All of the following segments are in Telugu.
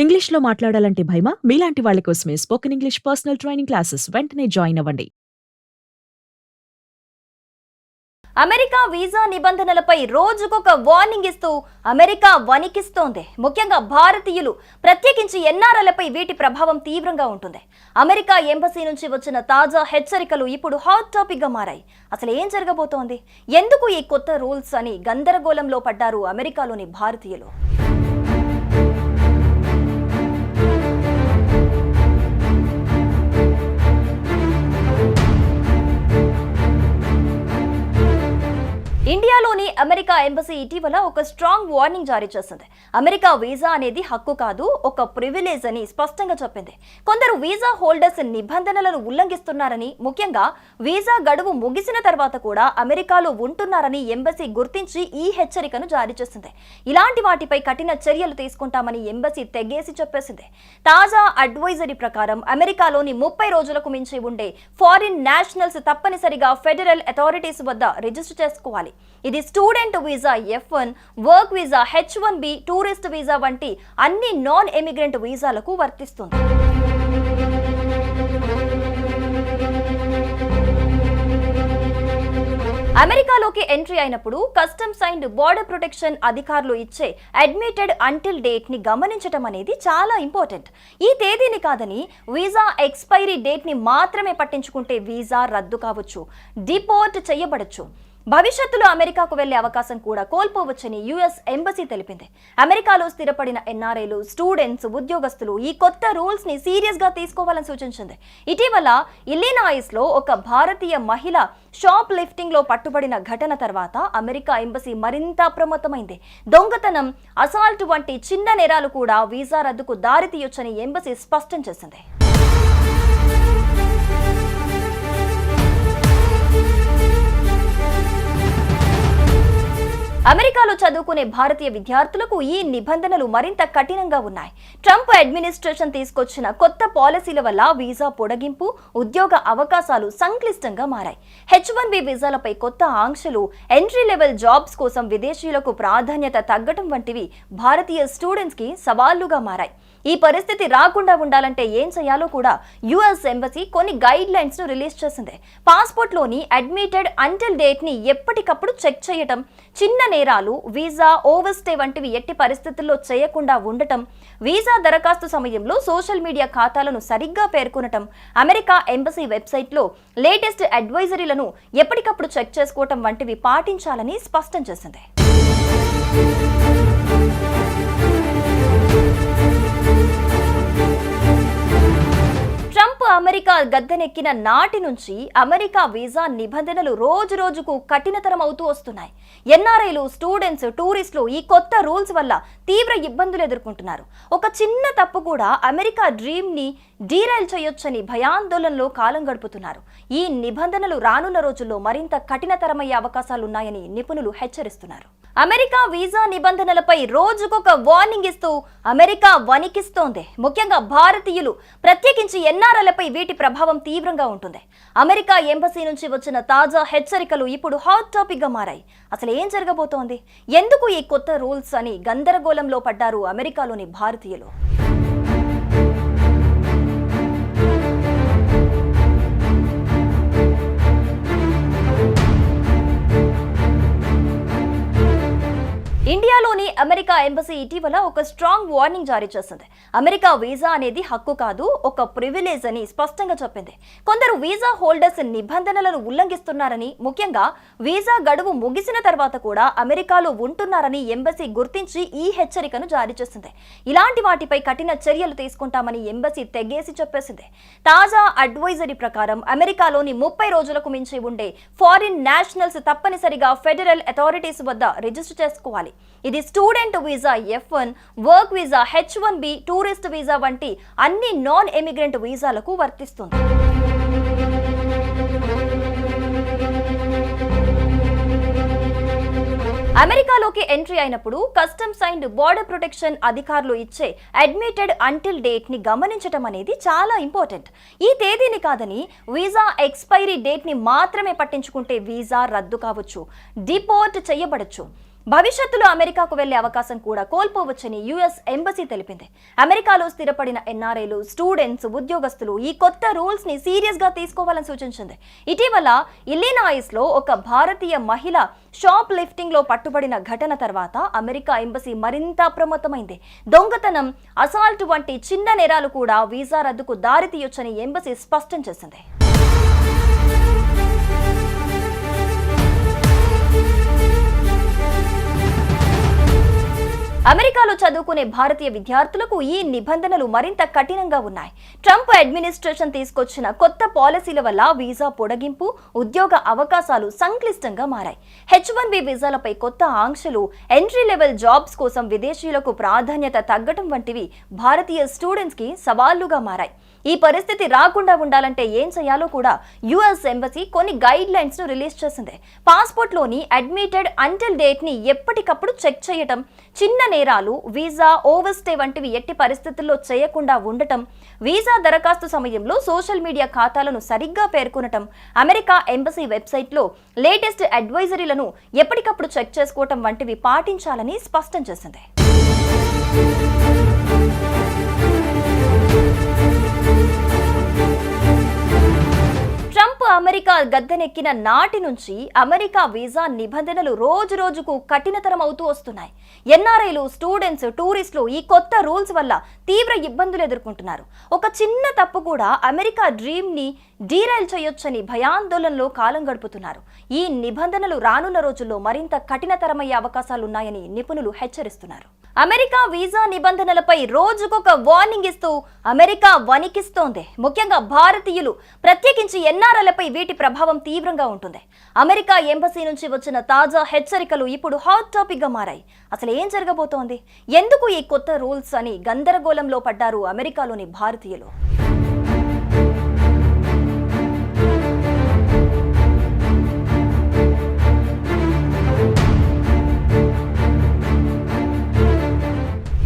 ఇంగ్లీష్‌లో మాట్లాడాలంటే భయమా? మీలాంటి వాళ్ళ కోసమే spoken English personal training classes వెంటనే జాయిన్ అవ్వండి. అమెరికా వీసా నిబంధనలపై రోజుకొక వార్నింగ్ ఇస్తూ అమెరికా వణికిస్తోంది. ముఖ్యంగా భారతీయులు, ప్రత్యేకించి ఎన్ఆర్ఐలపై వీటి ప్రభావం తీవ్రంగా ఉంటుంది. అమెరికా ఎంబసీ నుంచి వచ్చిన తాజా హెచ్చరికలు ఇప్పుడు హాట్ టాపిక్ గా మారాయి. అసలు ఏం జరగబోతోంది? ఎందుకు ఈ కొత్త రూల్స్ అని గందరగోళంలో పడ్డారు అమెరికాలోని భారతీయులు. ఇండియాలోని అమెరికా ఎంబసీ ఇటీవల ఒక స్ట్రాంగ్ వార్నింగ్ జారీ చేసింది. అమెరికా వీసా అనేది హక్కు కాదు, ఒక ప్రివిలేజ్ అని స్పష్టంగా చెప్పింది. కొందరు వీసా హోల్డర్స్ నిబంధనలను ఉల్లంఘిస్తున్నారని, ముఖ్యంగా వీసా గడువు ముగిసిన తర్వాత కూడా అమెరికాలో ఉంటున్నారని ఎంబసీ గుర్తించి ఈ హెచ్చరికను జారీ చేసింది. ఇలాంటి వాటిపై కఠిన చర్యలు తీసుకుంటామని ఎంబసీ తెగేసి చెప్పేసింది. తాజా అడ్వైజరీ ప్రకారం అమెరికాలోని 30 రోజులకు మించి ఉండే ఫారిన్ నేషనల్స్ తప్పనిసరిగా ఫెడరల్ అథారిటీస్ వద్ద రిజిస్టర్ చేసుకోవాలి. ఇది student visa F1, work visa H1B, tourist visa వంటి అన్ని నాన్ ఎమిగ్రెంట్ వీసాలకు వర్తిస్తుంది. అమెరికాలోకి ఎంట్రీ అయినప్పుడు కస్టమ్స్ అండ్ బోర్డర్ ప్రొటెక్షన్ అధికారులు ఇచ్చే అడ్మిటెడ్ అంటిల్ డేట్ ని గమనించడం అనేది చాలా ఇంపార్టెంట్. ఈ తేదీని కాదని వీసా ఎక్స్పైరీ డేట్ ని మాత్రమే పట్టించుకుంటే వీసా రద్దు కావచ్చు, డిపోర్ట్ చేయబడచ్చు. భవిష్యత్తులో అమెరికాకు వెళ్లే అవకాశం కూడా కోల్పోవచ్చని యుఎస్ ఎంబసీ తెలిపింది. అమెరికాలో స్థిరపడిన ఎన్ఆర్ఐలు, స్టూడెంట్స్, ఉద్యోగస్తులు ఈ కొత్త రూల్స్ ని సీరియస్ గా తీసుకోవాలని సూచించింది. ఇటీవల ఇల్లినాయిస్ లో ఒక భారతీయ మహిళ షాప్ లిఫ్టింగ్ లో పట్టుబడిన ఘటన తర్వాత అమెరికా ఎంబసీ మరింత అప్రమత్తమైంది. దొంగతనం, అసాల్ట్ వంటి చిన్న నేరాలు కూడా వీసా రద్దుకు దారితీయొచ్చని ఎంబసీ స్పష్టం చేసింది. అమెరికాలో చదువుకునే భారతీయ విద్యార్థులకు ఈ నిబంధనలు మరింత కఠినంగా ఉన్నాయి. ట్రంప్ అడ్మినిస్ట్రేషన్ తీసుకొచ్చిన కొత్త పాలసీల వల్ల వీసా పొడిగింపు, ఉద్యోగ అవకాశాలు సంక్లిష్టంగా మారాయి. H1B వీసాలపై కొత్త ఆంక్షలు, ఎంట్రీ లెవెల్ జాబ్స్ కోసం విదేశీయులకు ప్రాధాన్యత తగ్గడం వంటివి భారతీయ స్టూడెంట్స్ కి సవాళ్లుగా మారాయి. ఈ పరిస్థితి రాకుండా ఉండాలంటే ఏం చేయాలో కూడా యుఎస్ ఎంబసీ కొన్ని గైడ్ లైన్స్ ను రిలీజ్ చేసింది. పాస్పోర్ట్ లోని అడ్మిటెడ్ అంటిల్ డేట్ ని ఎప్పటికప్పుడు చెక్ చేయటం, చిన్న నేరాలు, వీసా ఓవర్స్టే వంటివి ఎట్టి పరిస్థితుల్లో చేయకుండా ఉండటం, వీసా దరఖాస్తు సమయంలో సోషల్ మీడియా ఖాతాలను సరిగ్గా పేర్కొనటం, అమెరికా ఎంబసీ వెబ్సైట్లో లేటెస్ట్ అడ్వైజరీలను ఎప్పటికప్పుడు చెక్ చేసుకోవటం వంటివి పాటించాలని స్పష్టం చేసింది. ట్రంప్ అమెరికా గద్దెనెక్కిన నాటి నుంచి అమెరికా వీసా నిబంధనలు రోజు రోజుకు కఠినతరం అవుతూ వస్తున్నాయి. ఎన్ఆర్ఐలు, స్టూడెంట్స్, టూరిస్టులు ఈ కొత్త రూల్స్ వల్ల తీవ్ర ఇబ్బందులు ఎదుర్కొంటున్నారు. ఒక చిన్న తప్పు కూడా అమెరికా డ్రీమ్ ని డీరైల్ చేయొచ్చని భయాందోళనలో కాలం గడుపుతున్నారు. ఈ నిబంధనలు రానున్న రోజుల్లో మరింత కఠినతరమయ్యే అవకాశాలున్నాయని నిపుణులు హెచ్చరిస్తున్నారు. అమెరికా వీసా నిబంధనలపై రోజుకొక వార్నింగ్ ఇస్తూ అమెరికా వణికిస్తోంది. ముఖ్యంగా భారతీయులు, ప్రత్యేకించి ఎన్ఆర్ఐలపై వీటి ప్రభావం తీవ్రంగా ఉంటుంది. అమెరికా ఎంబసీ నుంచి వచ్చిన తాజా హెచ్చరికలు ఇప్పుడు హాట్ టాపిక్ గా మారాయి. అసలు ఏం జరగబోతోంది? ఎందుకు ఈ కొత్త రూల్స్ అని గందరగోళంలో పడ్డారు అమెరికాలోని భారతీయులు. ఇండియాలోని అమెరికా ఎంబసీ ఇటీవల ఒక స్ట్రాంగ్ వార్నింగ్ జారీ చేసింది. అమెరికా వీసా అనేది హక్కు కాదు, ఒక ప్రివిలేజ్ అని స్పష్టంగా చెప్పింది. కొందరు వీసా హోల్డర్స్ నిబంధనలను ఉల్లంఘిస్తున్నారని, ముఖ్యంగా వీసా గడువు ముగిసిన తర్వాత కూడా అమెరికాలో ఉంటున్నారని ఎంబసీ గుర్తించి ఈ హెచ్చరికను జారీ చేసింది. ఇలాంటి వాటిపై కఠిన చర్యలు తీసుకుంటామని ఎంబసీ తెగేసి చెప్పేసింది. తాజా అడ్వైజరీ ప్రకారం అమెరికాలోని 30 రోజులకు మించి ఉండే ఫారిన్ నేషనల్స్ తప్పనిసరిగా ఫెడరల్ అథారిటీస్ వద్ద రిజిస్టర్ చేసుకోవాలి. ఇది student visa F1, work visa H1B, tourist visa వంటి అన్ని నాన్ ఎమిగ్రెంట్ వీసాలకు వర్తిస్తుంది. అమెరికాలోకి ఎంట్రీ అయినప్పుడు కస్టమ్స్ అండ్ బోర్డర్ ప్రొటెక్షన్ అధికారులు ఇచ్చే అడ్మిటెడ్ అంటిల్ డేట్ ని గమనించడం అనేది చాలా ఇంపార్టెంట్. ఈ తేదీని కాదని వీసా ఎక్స్పైరీ డేట్ ని మాత్రమే పట్టించుకుంటే వీసా రద్దు కావచ్చు, డిపోర్ట్ చేయబడచ్చు. భవిష్యత్తులో అమెరికాకు వెళ్లే అవకాశం కూడా కోల్పోవచ్చని యుఎస్ ఎంబసీ తెలిపింది. అమెరికాలో స్థిరపడిన ఎన్ఆర్ఐలు, స్టూడెంట్స్, ఉద్యోగస్తులు ఈ కొత్త రూల్స్ ని సీరియస్ గా తీసుకోవాలని సూచించింది. ఇటీవల ఇల్లినాయిస్ లో ఒక భారతీయ మహిళ షాప్ లిఫ్టింగ్ లో పట్టుబడిన ఘటన తర్వాత అమెరికా ఎంబసీ మరింత అప్రమత్తమైంది. దొంగతనం, అసాల్ట్ వంటి చిన్న నేరాలు కూడా వీసా రద్దుకు దారితీయొచ్చని ఎంబసీ స్పష్టం చేసింది. అమెరికాలో చదువుకునే భారతీయ విద్యార్థులకు ఈ నిబంధనలు మరింత కఠినంగా ఉన్నాయి. ట్రంప్ అడ్మినిస్ట్రేషన్ తీసుకొచ్చిన కొత్త పాలసీల వల్ల వీసా పొడిగింపు, ఉద్యోగ అవకాశాలు సంక్లిష్టంగా మారాయి. H-1B వీసాలపై కొత్త ఆంక్షలు, ఎంట్రీ లెవెల్ జాబ్స్ కోసం విదేశీయులకు ప్రాధాన్యత తగ్గడం వంటివి భారతీయ స్టూడెంట్స్ కి సవాళ్లుగా మారాయి. ఈ పరిస్థితి రాకుండా ఉండాలంటే ఏం చేయాలో కూడా యుఎస్ ఎంబసీ కొన్ని గైడ్ లైన్స్ ను రిలీజ్ చేసింది. పాస్పోర్ట్ లోని అడ్మిటెడ్ అంటిల్ డేట్ ని ఎప్పటికప్పుడు చెక్ చేయటం, చిన్న నేరాలు, వీసా ఓవర్స్టే వంటివి ఎట్టి పరిస్థితుల్లో చేయకుండా ఉండటం, వీసా దరఖాస్తు సమయంలో సోషల్ మీడియా ఖాతాలను సరిగ్గా పేర్కొనటం, అమెరికా ఎంబసీ వెబ్సైట్లో లేటెస్ట్ అడ్వైజరీలను ఎప్పటికప్పుడు చెక్ చేసుకోవటం వంటివి పాటించాలని స్పష్టం చేసింది. ట్రంప్ అమెరికా గద్దెనెక్కిన నాటి నుంచి అమెరికా వీసా నిబంధనలు రోజు రోజుకు కఠినతరం అవుతూ వస్తున్నాయి. ఎన్ఆర్ఐలు, స్టూడెంట్స్, టూరిస్టులు ఈ కొత్త రూల్స్ వల్ల తీవ్ర ఇబ్బందులు ఎదుర్కొంటున్నారు. ఒక చిన్న తప్పు కూడా అమెరికా డ్రీమ్ ని డీరైల్ చేయొచ్చని భయాందోళనలో కాలం గడుపుతున్నారు. ఈ నిబంధనలు రానున్న రోజుల్లో మరింత కఠినతరమయ్యే అవకాశాలున్నాయని నిపుణులు హెచ్చరిస్తున్నారు. అమెరికా వీసా నిబంధనలపై రోజుకొక వార్నింగ్ ఇస్తూ అమెరికా వణికిస్తోంది. ముఖ్యంగా భారతీయులు, ప్రత్యేకించి ఎన్ఆర్ఐలపై వీటి ప్రభావం తీవ్రంగా ఉంటుంది. అమెరికా ఎంబసీ నుంచి వచ్చిన తాజా హెచ్చరికలు ఇప్పుడు హాట్ టాపిక్ గా మారాయి. అసలు ఏం జరగబోతోంది, ఎందుకు ఈ కొత్త రూల్స్ అని గందరగోళంలో పడ్డారు అమెరికాలోని భారతీయులు.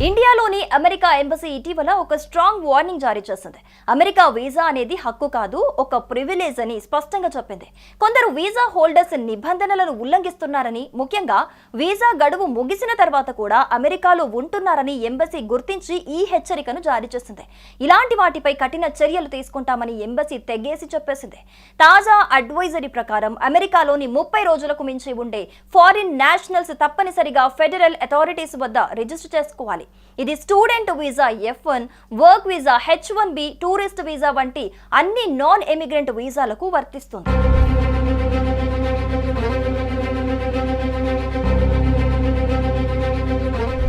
ఇండియాలోని అమెరికా ఎంబసీ ఇటీవల ఒక స్ట్రాంగ్ వార్నింగ్ జారీ చేసింది. అమెరికా వీసా అనేది హక్కు కాదు, ఒక ప్రివిలేజ్ అని స్పష్టంగా చెప్పింది. కొందరు వీసా హోల్డర్స్ నిబంధనలను ఉల్లంఘిస్తున్నారని, ముఖ్యంగా వీసా గడువు ముగిసిన తర్వాత కూడా అమెరికాలో ఉంటున్నారని ఎంబసీ గుర్తించి ఈ హెచ్చరికను జారీ చేసింది. ఇలాంటి వాటిపై కఠిన చర్యలు తీసుకుంటామని ఎంబసీ తెగేసి చెప్పేసింది. తాజా అడ్వైజరీ ప్రకారం అమెరికాలోని 30 రోజులకు మించి ఉండే ఫారిన్ నేషనల్స్ తప్పనిసరిగా ఫెడరల్ అథారిటీస్ వద్ద రిజిస్టర్ చేసుకోవాలి. ఇది student visa F1, work visa H-1B, tourist visa వంటి అన్ని నాన్ ఎమిగ్రెంట్ వీసాలకు వర్తిస్తుంది.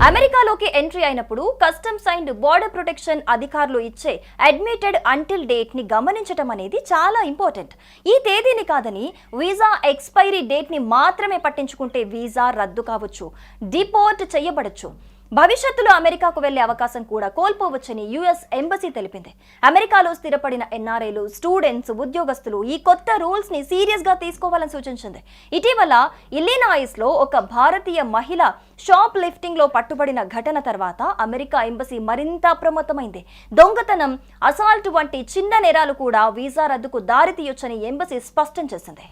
అమెరికాలోకి ఎంట్రీ అయినప్పుడు కస్టమ్స్ అండ్ బోర్డర్ ప్రొటెక్షన్ అధికారులు ఇచ్చే అడ్మిటెడ్ అంటిల్ డేట్ ని గమనించడం అనేది చాలా ఇంపార్టెంట్. ఈ తేదీని కాదని వీసా ఎక్స్పైరీ డేట్ ని మాత్రమే పట్టించుకుంటే వీసా రద్దు కావచ్చు, డిపోర్ట్ చేయబడచ్చు. భవిష్యత్తులో అమెరికాకు వెళ్లే అవకాశం కూడా కోల్పోవచ్చని యుఎస్ ఎంబసీ తెలిపింది. అమెరికాలో స్థిరపడిన ఎన్ఆర్ఐలు, స్టూడెంట్స్, ఉద్యోగస్తులు ఈ కొత్త రూల్స్ ని సీరియస్ గా తీసుకోవాలని సూచించింది. ఇటీవల ఇల్లినాయిస్ లో ఒక భారతీయ మహిళ షాప్ లిఫ్టింగ్ లో పట్టుబడిన ఘటన తర్వాత అమెరికా ఎంబసీ మరింత అప్రమత్తమైంది. దొంగతనం, అసాల్ట్ వంటి చిన్న నేరాలు కూడా వీసా రద్దుకు దారితీయొచ్చని ఎంబసీ స్పష్టం చేసింది.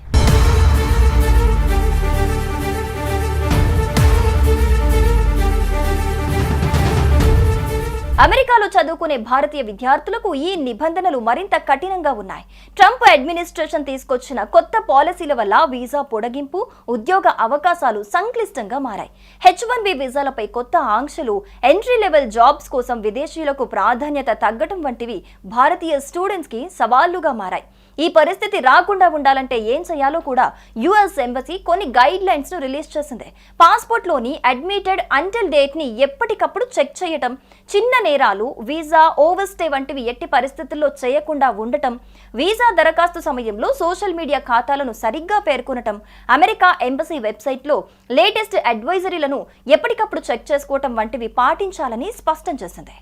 అమెరికాలో చదువుకునే భారతీయ విద్యార్థులకు ఈ నిబంధనలు మరింత కఠినంగా ఉన్నాయి. ట్రంప్ అడ్మినిస్ట్రేషన్ తీసుకొచ్చిన కొత్త పాలసీల వల్ల వీసా పొడిగింపు, ఉద్యోగ అవకాశాలు సంక్లిష్టంగా మారాయి. H-1B వీసాలపై కొత్త ఆంక్షలు, ఎంట్రీ లెవెల్ జాబ్స్ కోసం విదేశీయులకు ప్రాధాన్యత తగ్గడం వంటివి భారతీయ స్టూడెంట్స్ కి సవాళ్లుగా మారాయి. ఈ పరిస్థితి రాకుండా ఉండాలంటే ఏం చేయాలో కూడా యుఎస్ ఎంబసీ కొన్ని గైడ్ లైన్స్ ను రిలీజ్ చేసింది. పాస్పోర్ట్ లోని అడ్మిటెడ్ అంటిల్ డేట్ ని ఎప్పటికప్పుడు చెక్ చేయటం, చిన్న నేరాలు, వీసా ఓవర్స్టే వంటివి ఎట్టి పరిస్థితుల్లో చేయకుండా ఉండటం, వీసా దరఖాస్తు సమయంలో సోషల్ మీడియా ఖాతాలను సరిగ్గా పేర్కొనటం, అమెరికా ఎంబసీ వెబ్సైట్లో లేటెస్ట్ అడ్వైజరీలను ఎప్పటికప్పుడు చెక్ చేసుకోవటం వంటివి పాటించాలని స్పష్టం చేసింది.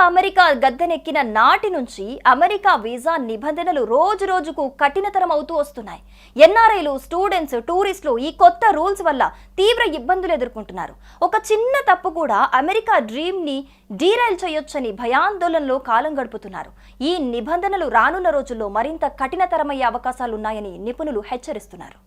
అమెరికా గద్దెనెక్కిన నాటి నుంచి అమెరికా వీసా నిబంధనలు రోజు రోజుకు కఠినతరం అవుతూ వస్తున్నాయి. ఎన్ఆర్ఐలు, స్టూడెంట్స్, టూరిస్టులు ఈ కొత్త రూల్స్ వల్ల తీవ్ర ఇబ్బందులు ఎదుర్కొంటున్నారు. ఒక చిన్న తప్పు కూడా అమెరికా డ్రీమ్ ని డీరైల్ చేయొచ్చని భయాందోళనలో కాలం గడుపుతున్నారు. ఈ నిబంధనలు రానున్న రోజుల్లో మరింత కఠినతరమయ్యే అవకాశాలున్నాయని నిపుణులు హెచ్చరిస్తున్నారు.